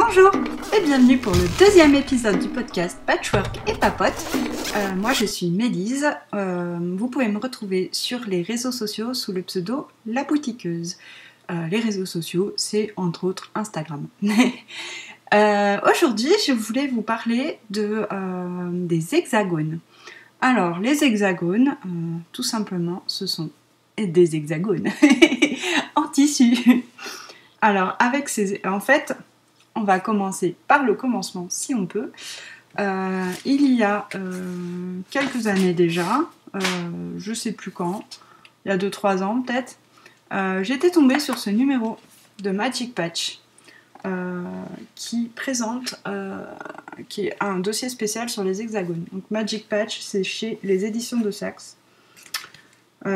Bonjour et bienvenue pour le deuxième épisode du podcast Patchwork et Papote. Moi je suis Mélise, vous pouvez me retrouver sur les réseaux sociaux sous le pseudo La Boutiqueuse. Les réseaux sociaux, c'est entre autres Instagram. Aujourd'hui je voulais vous parler des hexagones. Alors les hexagones, tout simplement, ce sont des hexagones en tissu. Alors en fait, on va commencer par le commencement si on peut. Il y a quelques années déjà, je sais plus quand, il y a 2-3 ans peut-être, j'étais tombée sur ce numéro de Magic Patch qui est un dossier spécial sur les hexagones. Donc Magic Patch, c'est chez les éditions de Saxe.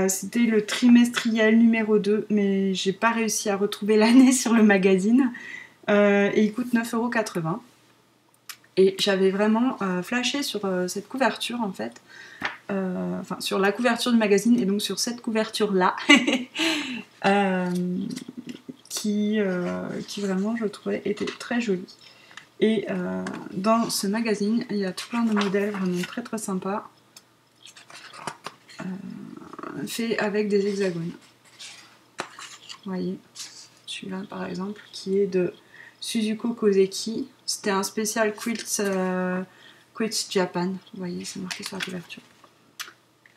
C'était le trimestriel numéro 2, mais j'ai pas réussi à retrouver l'année sur le magazine. Et il coûte 9,80 €. Et j'avais vraiment flashé sur cette couverture en fait, sur la couverture du magazine et donc sur cette couverture là, qui vraiment je trouvais était très jolie. Et dans ce magazine il y a tout plein de modèles vraiment très très sympas, faits avec des hexagones. Vous voyez, celui-là par exemple qui est de Suzuko Kozeki, c'était un spécial Quilts Japan, vous voyez, c'est marqué sur la couverture.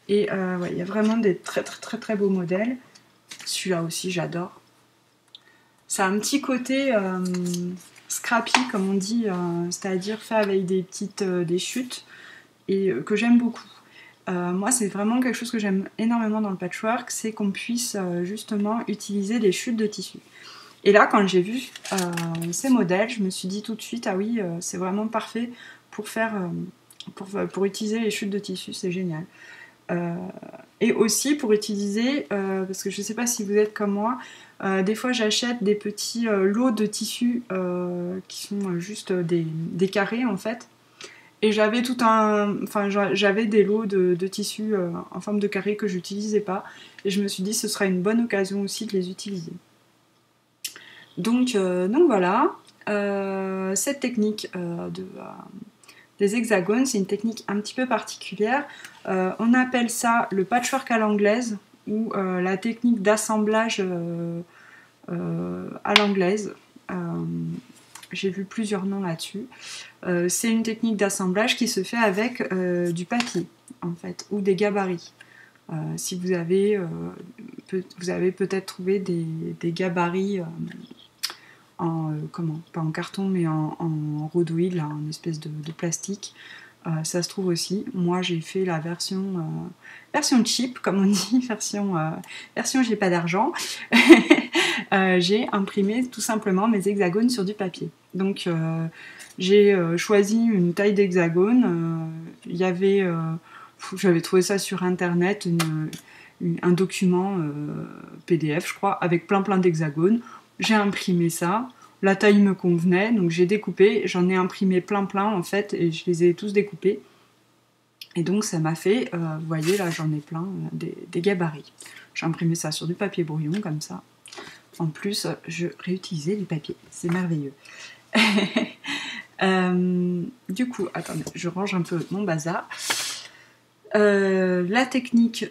Et ouais, il y a vraiment des très beaux modèles. Celui-là aussi, j'adore. Ça a un petit côté scrappy, comme on dit, c'est-à-dire fait avec des chutes, et que j'aime beaucoup. Moi, c'est vraiment quelque chose que j'aime énormément dans le patchwork, c'est qu'on puisse justement utiliser des chutes de tissu. Et là, quand j'ai vu ces modèles, je me suis dit tout de suite, ah oui, c'est vraiment parfait pour pour utiliser les chutes de tissu, c'est génial. Et aussi pour utiliser, parce que je ne sais pas si vous êtes comme moi, des fois j'achète des petits lots de tissus qui sont juste des carrés en fait. Et j'avais j'avais des lots de tissus en forme de carré que je n'utilisais pas. Et je me suis dit, ce sera une bonne occasion aussi de les utiliser. Donc voilà, cette technique des hexagones, c'est une technique un petit peu particulière. On appelle ça le patchwork à l'anglaise ou la technique d'assemblage à l'anglaise. J'ai vu plusieurs noms là-dessus. C'est une technique d'assemblage qui se fait avec du papier en fait, ou des gabarits. Si vous avez peut-être trouvé des gabarits pas en carton mais en rhodoïd, là, en espèce de plastique, ça se trouve aussi. Moi j'ai fait la version cheap comme on dit, version j'ai pas d'argent. J'ai imprimé tout simplement mes hexagones sur du papier. Donc j'ai choisi une taille d'hexagone. J'avais trouvé ça sur internet, un document PDF je crois, avec plein d'hexagones. J'ai imprimé ça, la taille me convenait, donc j'ai découpé, j'en ai imprimé plein en fait, et je les ai tous découpés. Et donc ça m'a fait, vous voyez là j'en ai plein, des gabarits. J'ai imprimé ça sur du papier brouillon comme ça. En plus, je réutilisais du papier, c'est merveilleux. Du coup, attendez, je range un peu mon bazar. La technique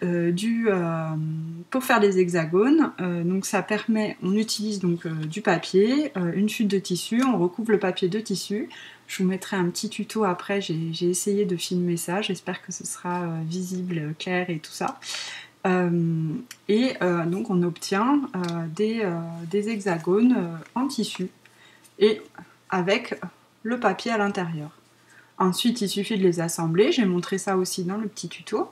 pour faire des hexagones, donc ça permet, on utilise donc du papier, une chute de tissu, on recouvre le papier de tissu. Je vous mettrai un petit tuto après, j'ai essayé de filmer ça, j'espère que ce sera visible, clair et tout ça. Donc on obtient des hexagones en tissu et avec le papier à l'intérieur. Ensuite, il suffit de les assembler. J'ai montré ça aussi dans le petit tuto.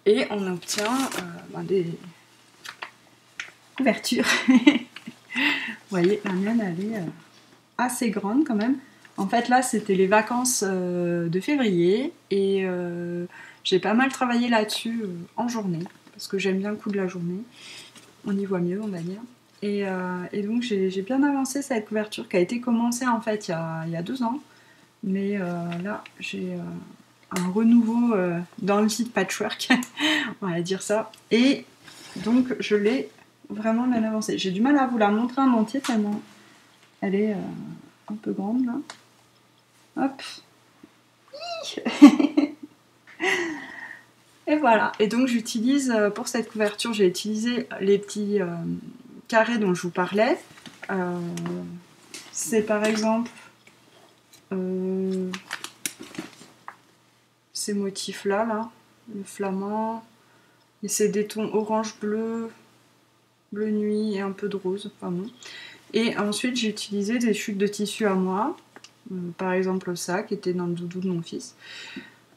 Et on obtient des couvertures. Vous voyez, la mienne, elle est assez grande quand même. En fait, là, c'était les vacances de février. Et j'ai pas mal travaillé là-dessus en journée. Parce que j'aime bien le coup de la journée. On y voit mieux, on va dire. Et donc, j'ai bien avancé cette couverture qui a été commencée en fait il y a 2 ans. Mais là, j'ai un renouveau dans le site patchwork, on va dire ça. Et donc, je l'ai vraiment bien avancé. J'ai du mal à vous la montrer en entier tellement Elle est un peu grande là. Hop. Et voilà. Et donc j'utilise, pour cette couverture, j'ai utilisé les petits carrés dont je vous parlais. C'est par exemple ces motifs-là, là, le flamand. Et c'est des tons orange, bleu, bleu nuit et un peu de rose. Enfin bon. Et ensuite j'ai utilisé des chutes de tissu à moi. Par exemple ça, qui était dans le doudou de mon fils.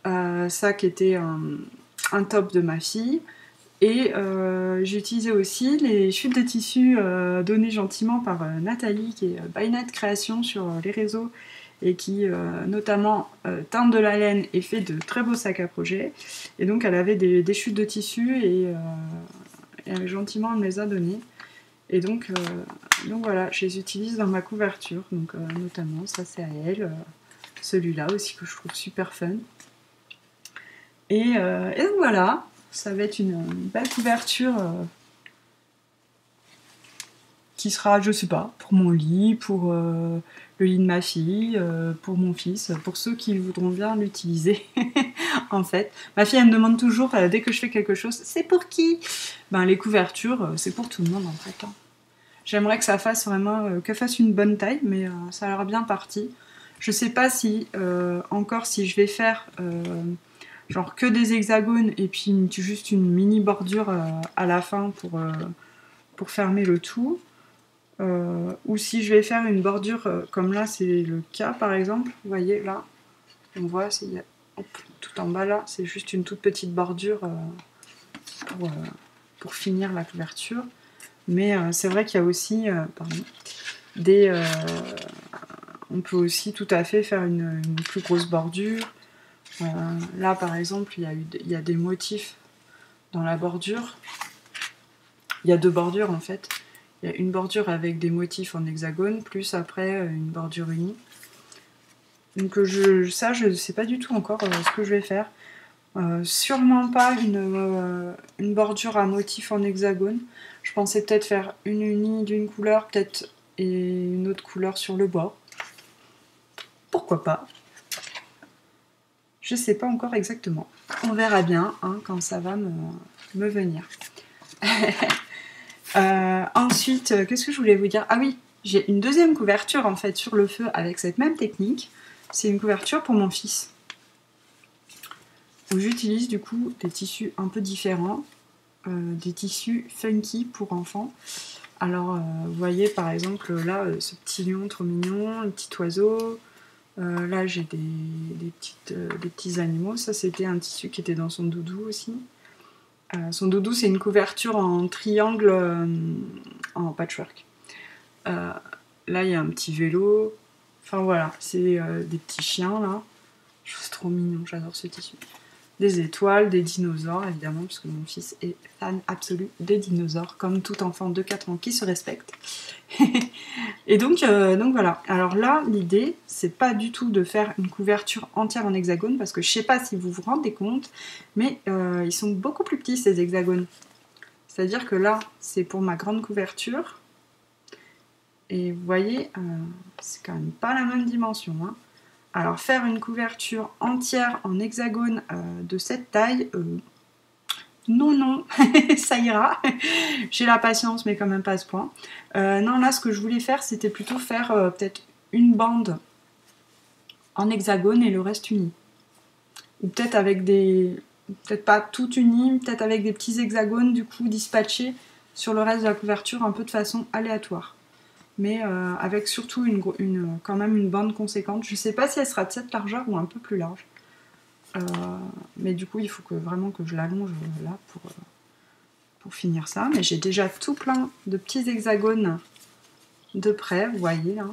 Ça qui était un top de ma fille. Et j'ai utilisé aussi les chutes de tissu données gentiment par Nathalie, qui est By Nat Création sur les réseaux, et qui notamment teinte de la laine et fait de très beaux sacs à projet. Et donc elle avait des chutes de tissu et elle, gentiment elle me les a données. Et donc voilà, je les utilise dans ma couverture, donc notamment ça c'est à elle, celui-là aussi que je trouve super fun. Et donc voilà, ça va être une belle couverture qui sera, je sais pas, pour mon lit, pour le lit de ma fille, pour mon fils, pour ceux qui voudront bien l'utiliser. En fait, ma fille elle me demande toujours, dès que je fais quelque chose, c'est pour qui? Ben les couvertures, c'est pour tout le monde en fait. Hein. J'aimerais que ça fasse vraiment, qu'elle fasse une bonne taille, mais ça a l'air bien parti. Je sais pas si, encore si je vais faire genre que des hexagones et puis juste une mini bordure à la fin pour fermer le tout. Ou si je vais faire une bordure comme là c'est le cas par exemple, vous voyez là, on voit tout en bas là, c'est juste une toute petite bordure pour finir la couverture. Mais c'est vrai qu'il y a aussi on peut aussi tout à fait faire une plus grosse bordure. Là par exemple il y a des motifs dans la bordure. Il y a deux bordures en fait. Il y a une bordure avec des motifs en hexagone, plus après une bordure unie. Donc je ne sais pas du tout encore ce que je vais faire. Sûrement pas une bordure à motif en hexagone. Je pensais peut-être faire une unie d'une couleur, peut-être, et une autre couleur sur le bord. Pourquoi pas? Je sais pas encore exactement. On verra bien hein, quand ça va me venir. Ensuite, qu'est-ce que je voulais vous dire? Ah oui, j'ai une deuxième couverture en fait sur le feu avec cette même technique. C'est une couverture pour mon fils. Où j'utilise du coup des tissus un peu différents, des tissus funky pour enfants. Alors vous voyez par exemple là ce petit lion trop mignon, un petit oiseau. Là j'ai des petits animaux. Ça c'était un tissu qui était dans son doudou aussi. Son doudou c'est une couverture en triangle en patchwork. Là il y a un petit vélo. Enfin voilà, c'est des petits chiens là. C'est trop mignon, j'adore ce tissu. Des étoiles, des dinosaures évidemment, parce que mon fils est fan absolu des dinosaures, comme tout enfant de 4 ans qui se respecte. Et donc voilà. Alors là, l'idée, c'est pas du tout de faire une couverture entière en hexagone, parce que je sais pas si vous vous rendez compte, mais ils sont beaucoup plus petits ces hexagones. C'est-à-dire que là, c'est pour ma grande couverture. Et vous voyez, c'est quand même pas la même dimension. Hein. Alors faire une couverture entière en hexagone de cette taille, non, ça ira. J'ai la patience, mais quand même pas à ce point. Non, là, ce que je voulais faire, c'était plutôt faire peut-être une bande en hexagone et le reste uni. Ou peut-être avec peut-être pas tout uni, peut-être avec des petits hexagones, du coup, dispatchés sur le reste de la couverture, un peu de façon aléatoire. Mais avec surtout quand même une bande conséquente. Je sais pas si elle sera de cette largeur ou un peu plus large. Mais du coup, il faut vraiment que je l'allonge là pour finir ça. Mais j'ai déjà tout plein de petits hexagones de près, vous voyez là.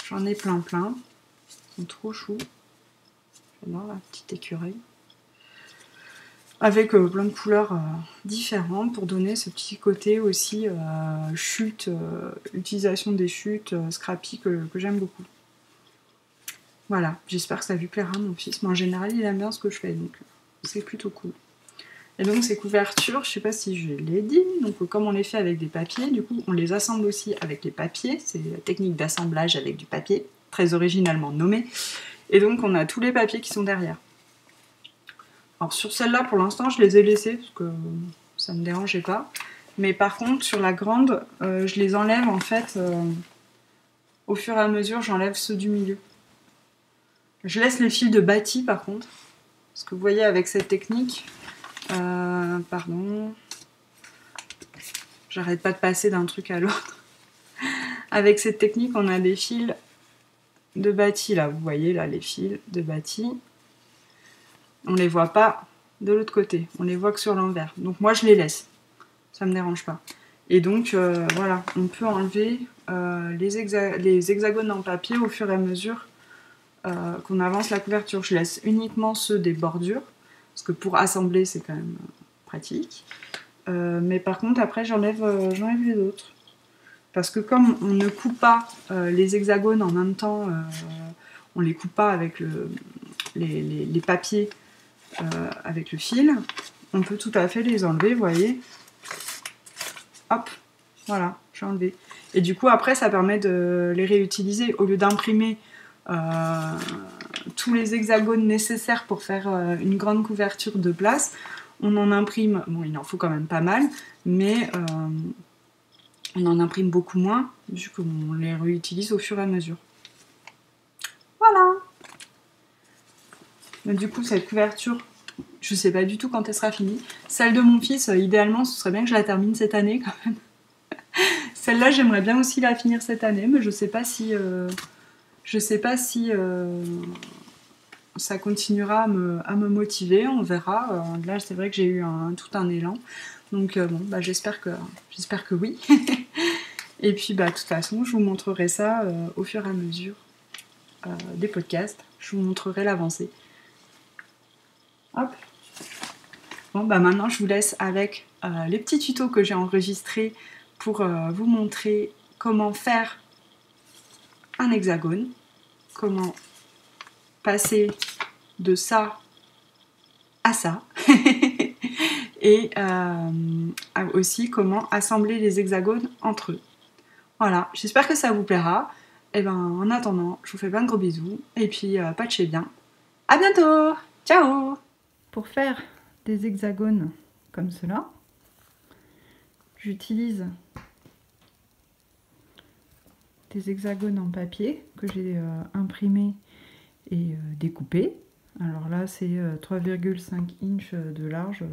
J'en ai plein. Ils sont trop choux. J'adore la petite écureuil. Avec plein de couleurs différentes pour donner ce petit côté aussi chute, utilisation des chutes, scrappy que j'aime beaucoup. Voilà, j'espère que ça lui plaira mon fils, mais en général il aime bien ce que je fais, donc c'est plutôt cool. Et donc ces couvertures, je sais pas si je l'ai dit, donc comme on les fait avec des papiers, du coup on les assemble aussi avec les papiers, c'est la technique d'assemblage avec du papier, très originalement nommée, et donc on a tous les papiers qui sont derrière. Alors sur celle-là pour l'instant je les ai laissés parce que ça me dérangeait pas, mais par contre sur la grande, je les enlève en fait, au fur et à mesure j'enlève ceux du milieu. Je laisse les fils de bâti par contre, parce que vous voyez avec cette technique, pardon, j'arrête pas de passer d'un truc à l'autre. Avec cette technique, on a des fils de bâti, là, vous voyez, là, les fils de bâti. On les voit pas de l'autre côté, on les voit que sur l'envers. Donc moi, je les laisse, ça me dérange pas. Et donc, voilà, on peut enlever les hexagones en papier au fur et à mesure qu'on avance la couverture. Je laisse uniquement ceux des bordures, parce que pour assembler, c'est quand même pratique. Mais par contre, après, j'enlève les autres. Parce que comme on ne coupe pas les hexagones en même temps, on les coupe pas avec les papiers, avec le fil, on peut tout à fait les enlever, vous voyez. Hop, voilà, j'ai enlevé. Et du coup, après, ça permet de les réutiliser. Au lieu d'imprimer tous les hexagones nécessaires pour faire une grande couverture de place, on en imprime, bon il en faut quand même pas mal, mais on en imprime beaucoup moins, vu qu'on les réutilise au fur et à mesure. Voilà. Donc, du coup cette couverture, je sais pas du tout quand elle sera finie. Celle de mon fils, idéalement ce serait bien que je la termine cette année quand même. Celle-là j'aimerais bien aussi la finir cette année, mais je sais pas si... ça continuera à me motiver, on verra. Là, c'est vrai que j'ai eu tout un élan. Donc, bon, bah, j'espère que oui. Et puis, bah, de toute façon, je vous montrerai ça au fur et à mesure des podcasts. Je vous montrerai l'avancée. Hop. Bon, bah, maintenant, je vous laisse avec les petits tutos que j'ai enregistrés pour vous montrer comment faire un hexagone, comment passer de ça à ça et aussi comment assembler les hexagones entre eux. Voilà, j'espère que ça vous plaira. Et ben en attendant, je vous fais plein de gros bisous et puis patchez bien. À bientôt. Ciao. Pour faire des hexagones comme cela, j'utilise des hexagones en papier que j'ai imprimés et découpés. Alors là, c'est 3,5 inches de large.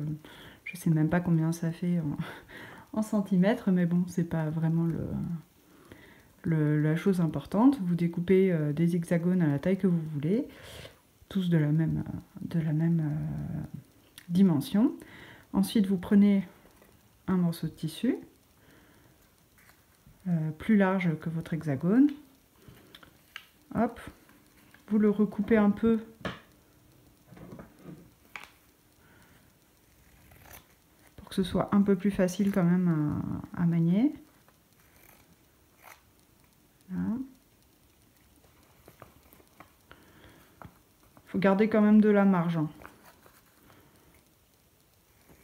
Je sais même pas combien ça fait en centimètres, mais bon, c'est pas vraiment la chose importante. Vous découpez des hexagones à la taille que vous voulez, tous de la même dimension. Ensuite, vous prenez un morceau de tissu plus large que votre hexagone. Hop, vous le recoupez un peu pour que ce soit un peu plus facile quand même à manier. Là. Faut garder quand même de la marge.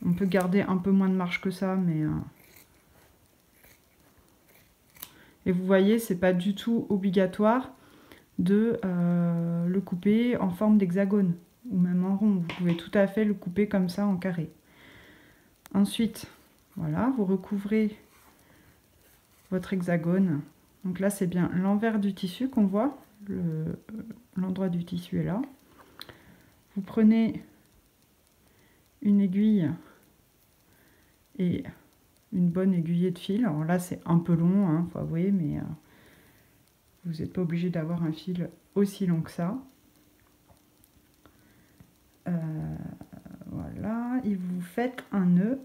On peut garder un peu moins de marge que ça, mais... Et vous voyez, c'est pas du tout obligatoire de le couper en forme d'hexagone, ou même en rond. Vous pouvez tout à fait le couper comme ça en carré. Ensuite, voilà, vous recouvrez votre hexagone. Donc là, c'est bien l'envers du tissu qu'on voit. L'endroit du tissu est là. Vous prenez une aiguille et une bonne aiguillée de fil. Alors là, c'est un peu long, hein, faut avouer, mais vous n'êtes pas obligé d'avoir un fil aussi long que ça. Voilà, et vous faites un nœud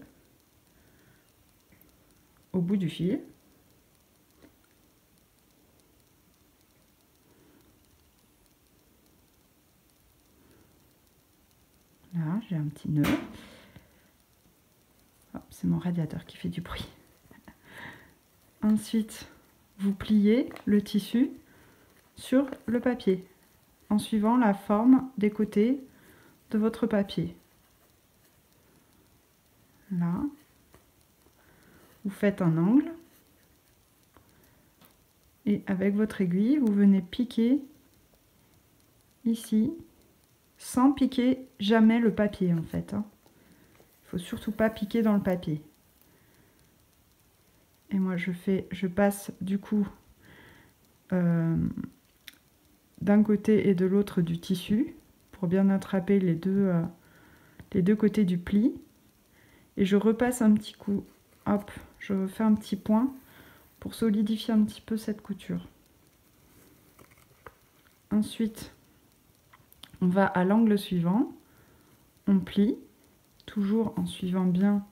au bout du fil. Là, j'ai un petit nœud. C'est mon radiateur qui fait du bruit. Ensuite, vous pliez le tissu sur le papier en suivant la forme des côtés de votre papier. là. Vous faites un angle. Et avec votre aiguille, vous venez piquer ici, sans piquer jamais le papier en fait. Il ne faut surtout pas piquer dans le papier. Et moi je passe du coup d'un côté et de l'autre du tissu pour bien attraper les deux côtés du pli. Et je repasse un petit coup, hop, je fais un petit point pour solidifier un petit peu cette couture. Ensuite, on va à l'angle suivant, on plie, toujours en suivant bien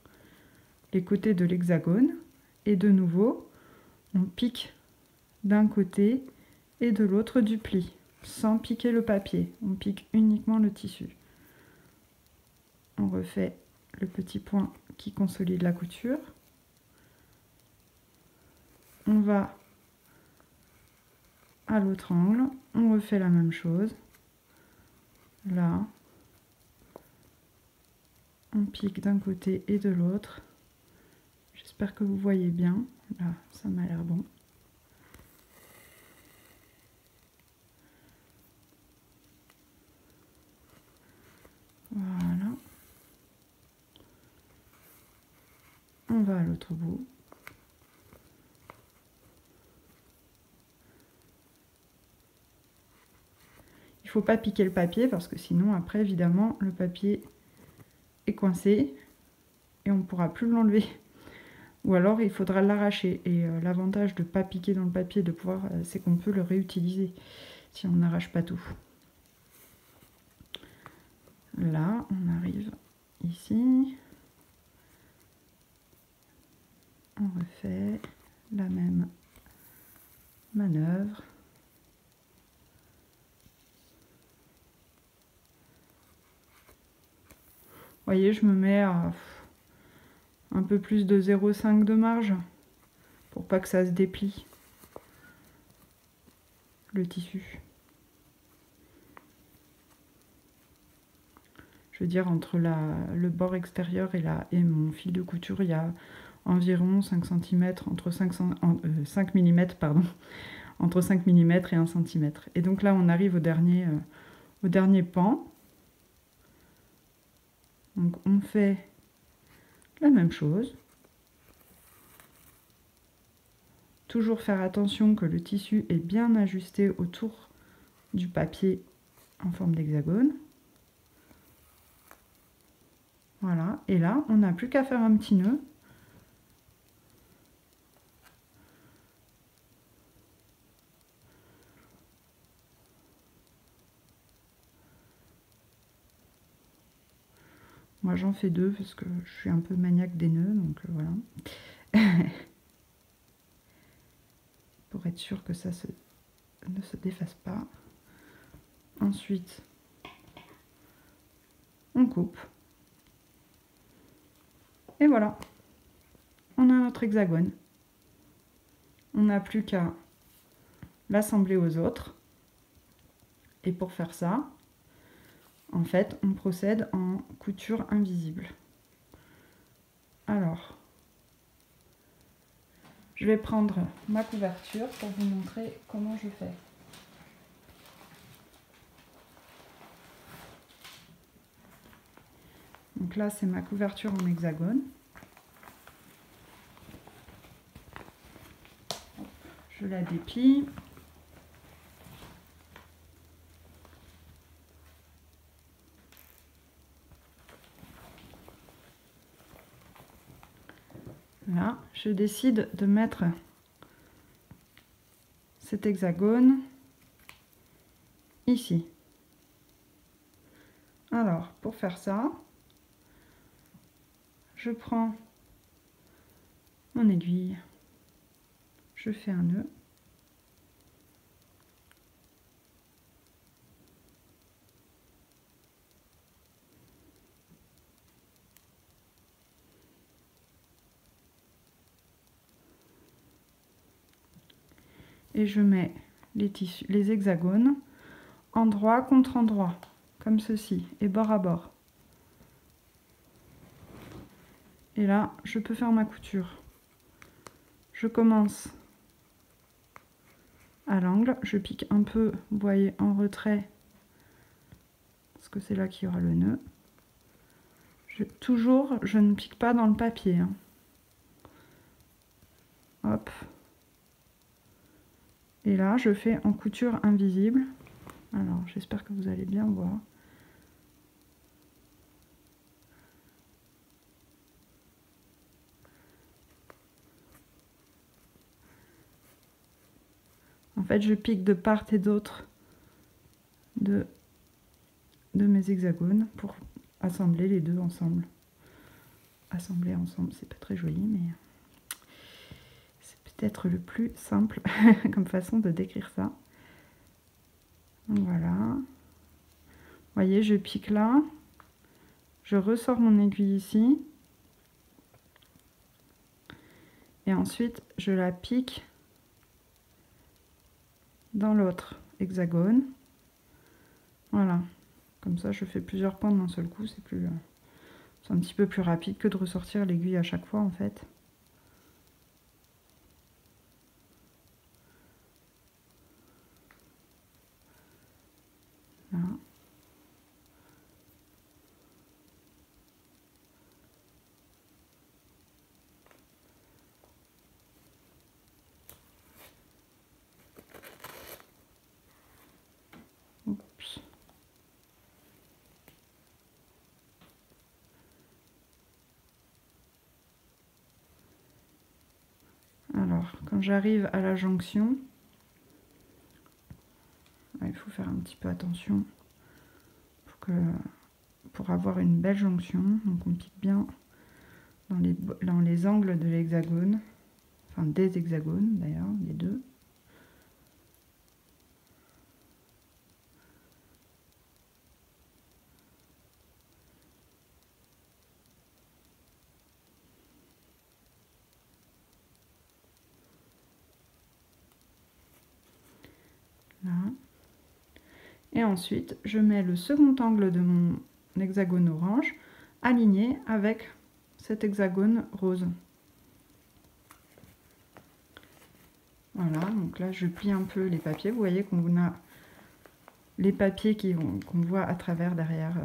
les côtés de l'hexagone. Et de nouveau, on pique d'un côté et de l'autre du pli, sans piquer le papier. On pique uniquement le tissu. On refait le petit point qui consolide la couture. On va à l'autre angle, on refait la même chose. Là, on pique d'un côté et de l'autre. J'espère que vous voyez bien. Là, ça m'a l'air bon. Voilà. On va à l'autre bout. Il ne faut pas piquer le papier parce que sinon, après, évidemment, le papier est coincé et on ne pourra plus l'enlever. Ou alors, il faudra l'arracher. Et l'avantage de ne pas piquer dans le papier, c'est qu'on peut le réutiliser si on n'arrache pas tout. Là, on arrive ici. On refait la même manœuvre. Vous voyez, je me mets à un peu plus de 0,5 de marge pour pas que ça se déplie le tissu. Je veux dire, entre le bord extérieur et mon fil de couture, il y a environ 5 cm, entre 5 mm, pardon, entre 5 mm et 1 cm. Et donc là, on arrive au dernier pan. Donc on fait la même chose. Toujours faire attention que le tissu est bien ajusté autour du papier en forme d'hexagone. Voilà, et là, on n'a plus qu'à faire un petit nœud. Moi, j'en fais deux parce que je suis un peu maniaque des nœuds, donc voilà. Pour être sûr que ça ne se défasse pas. Ensuite, on coupe. Et voilà, on a notre hexagone. On n'a plus qu'à l'assembler aux autres. Et pour faire ça, en fait, on procède en couture invisible. Alors, je vais prendre ma couverture pour vous montrer comment je fais. Donc là, c'est ma couverture en hexagone. Je la déplie. Là, je décide de mettre cet hexagone ici. Alors, pour faire ça, je prends mon aiguille, je fais un nœud. Et je mets les hexagones endroit contre endroit, comme ceci, et bord à bord. Et là, je peux faire ma couture. Je commence à l'angle, je pique un peu, vous voyez, en retrait, parce que c'est là qu'il y aura le nœud. Toujours, je ne pique pas dans le papier. Hein. Hop. Et là, je fais en couture invisible. Alors, j'espère que vous allez bien voir. En fait, je pique de part et d'autre de mes hexagones pour assembler les deux ensemble. Assembler ensemble, c'est pas très joli, mais c'est peut-être le plus simple comme façon de décrire ça. Donc voilà. Vous voyez, je pique là. Je ressors mon aiguille ici. Et ensuite, je la pique dans l'autre hexagone. Voilà. Comme ça, je fais plusieurs points d'un seul coup. C'est un petit peu plus rapide que de ressortir l'aiguille à chaque fois, en fait. Là. Oups. Alors, quand j'arrive à la jonction, il faut faire un petit peu attention pour avoir une belle jonction. Donc on pique bien dans les angles de l'hexagone, enfin des hexagones d'ailleurs, les deux. Là. Et ensuite, je mets le second angle de mon hexagone orange aligné avec cet hexagone rose. Voilà, donc là je plie un peu les papiers. Vous voyez qu'on a les papiers qu'on voit à travers derrière,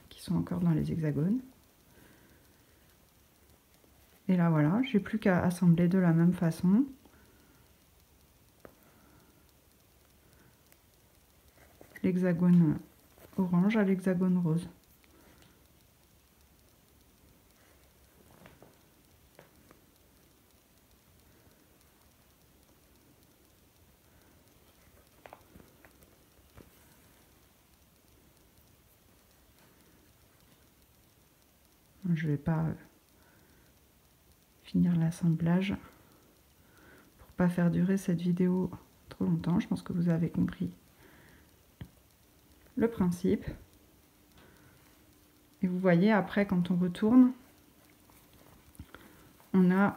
qui sont encore dans les hexagones. Et là voilà, j'ai plus qu'à assembler de la même façon. L'hexagone orange à l'hexagone rose. Je ne vais pas finir l'assemblage pour pas faire durer cette vidéo trop longtemps. Je pense que vous avez compris le principe. Et vous voyez, après, quand on retourne, on a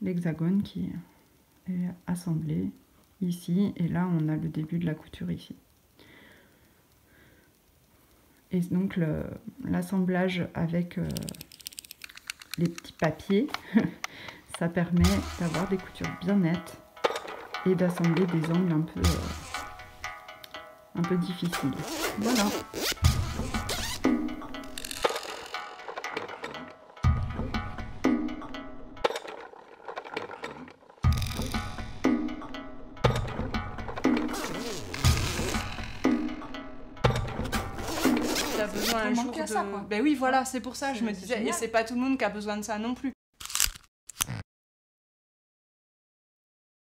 l'hexagone qui est assemblé ici, et là on a le début de la couture ici. Et donc l'assemblage avec les petits papiers, ça permet d'avoir des coutures bien nettes et d'assembler des angles un peu difficiles. Voilà. Besoin un jour de... Ben oui, voilà, c'est pour ça, je me disais, et c'est pas tout le monde qui a besoin de ça non plus.